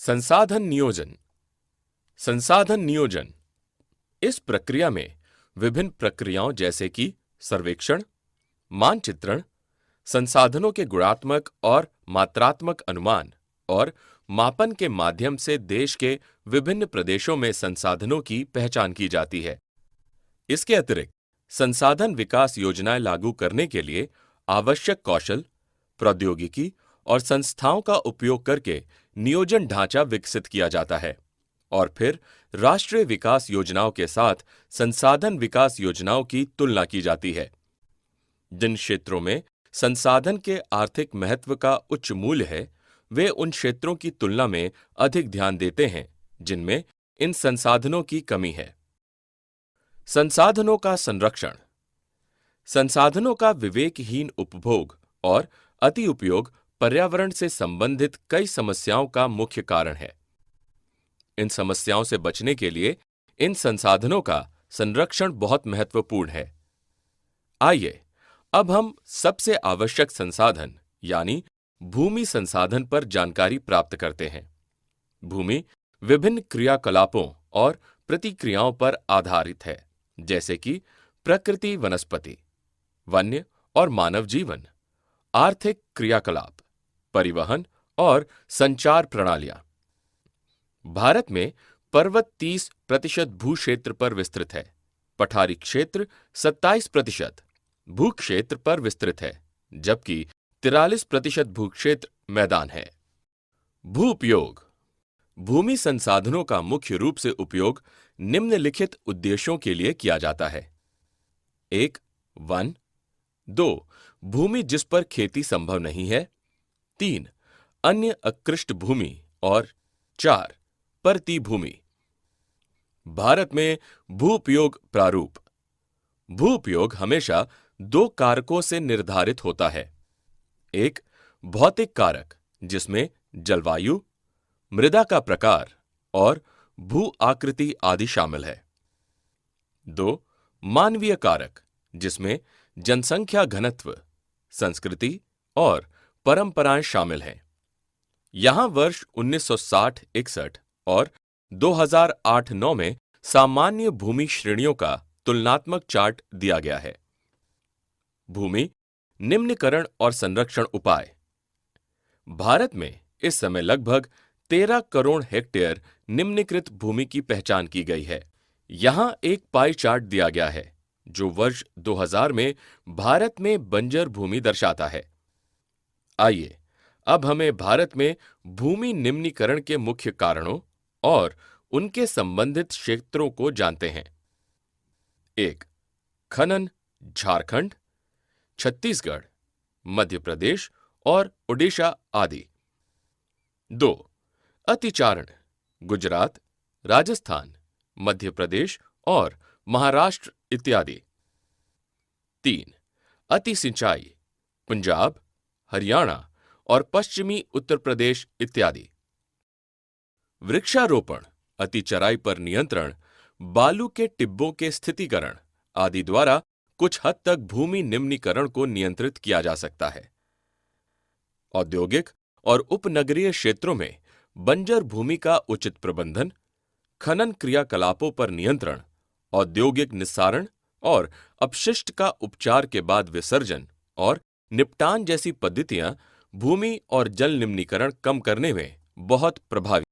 संसाधन नियोजन। संसाधन नियोजन इस प्रक्रिया में विभिन्न प्रक्रियाओं जैसे कि सर्वेक्षण, मानचित्रण, संसाधनों के गुणात्मक और मात्रात्मक अनुमान और मापन के माध्यम से देश के विभिन्न प्रदेशों में संसाधनों की पहचान की जाती है। इसके अतिरिक्त संसाधन विकास योजनाएं लागू करने के लिए आवश्यक कौशल, प्रौद्योगिकी और संस्थाओं का उपयोग करके नियोजन ढांचा विकसित किया जाता है और फिर राष्ट्रीय विकास योजनाओं के साथ संसाधन विकास योजनाओं की तुलना की जाती है। जिन क्षेत्रों में संसाधन के आर्थिक महत्व का उच्च मूल्य है, वे उन क्षेत्रों की तुलना में अधिक ध्यान देते हैं जिनमें इन संसाधनों की कमी है। संसाधनों का संरक्षण। संसाधनों का विवेकहीन उपभोग और अति उपयोग पर्यावरण से संबंधित कई समस्याओं का मुख्य कारण है। इन समस्याओं से बचने के लिए इन संसाधनों का संरक्षण बहुत महत्वपूर्ण है। आइए अब हम सबसे आवश्यक संसाधन यानी भूमि संसाधन पर जानकारी प्राप्त करते हैं। भूमि विभिन्न क्रियाकलापों और प्रतिक्रियाओं पर आधारित है, जैसे कि प्रकृति, वनस्पति, वन्य और मानव जीवन, आर्थिक क्रियाकलाप, परिवहन और संचार प्रणालियां। भारत में पर्वत 30% भूक्षेत्र पर विस्तृत है, पठारी क्षेत्र 27% भूक्षेत्र पर विस्तृत है, जबकि 43% भूक्षेत्र मैदान है। भू उपयोग। भूमि संसाधनों का मुख्य रूप से उपयोग निम्नलिखित उद्देश्यों के लिए किया जाता है। 1. वन। 2. भूमि जिस पर खेती संभव नहीं है। 3. अन्य अकृष्ट भूमि और 4. परती भूमि। भारत में भू उपयोग प्रारूप। भू उपयोग हमेशा 2 कारकों से निर्धारित होता है। 1. भौतिक कारक, जिसमें जलवायु, मृदा का प्रकार और भू आकृति आदि शामिल है। 2. मानवीय कारक, जिसमें जनसंख्या घनत्व, संस्कृति और परंपराएं शामिल हैं। यहां वर्ष 1960-61 और 2008-9 में सामान्य भूमि श्रेणियों का तुलनात्मक चार्ट दिया गया है। भूमि निम्नीकरण और संरक्षण उपाय। भारत में इस समय लगभग 13 करोड़ हेक्टेयर निम्नीकृत भूमि की पहचान की गई है। यहां एक पाई चार्ट दिया गया है जो वर्ष 2000 में भारत में बंजर भूमि दर्शाता है। आइए अब हमें भारत में भूमि निम्नीकरण के मुख्य कारणों और उनके संबंधित क्षेत्रों को जानते हैं। 1. खनन झारखंड, छत्तीसगढ़, मध्य प्रदेश और ओडिशा आदि। 2. अतिचारण गुजरात, राजस्थान, मध्य प्रदेश और महाराष्ट्र इत्यादि। 3. अति सिंचाई पंजाब, हरियाणा और पश्चिमी उत्तर प्रदेश इत्यादि। वृक्षारोपण, अति चराई पर नियंत्रण, बालू के टिब्बों के स्थितीकरण आदि द्वारा कुछ हद तक भूमि निम्नीकरण को नियंत्रित किया जा सकता है। औद्योगिक और उपनगरीय क्षेत्रों में बंजर भूमि का उचित प्रबंधन, खनन क्रियाकलापों पर नियंत्रण, औद्योगिक निस्सारण और अपशिष्ट का उपचार के बाद विसर्जन और निपटान जैसी पद्धतियां भूमि और जल निम्नीकरण कम करने में बहुत प्रभावी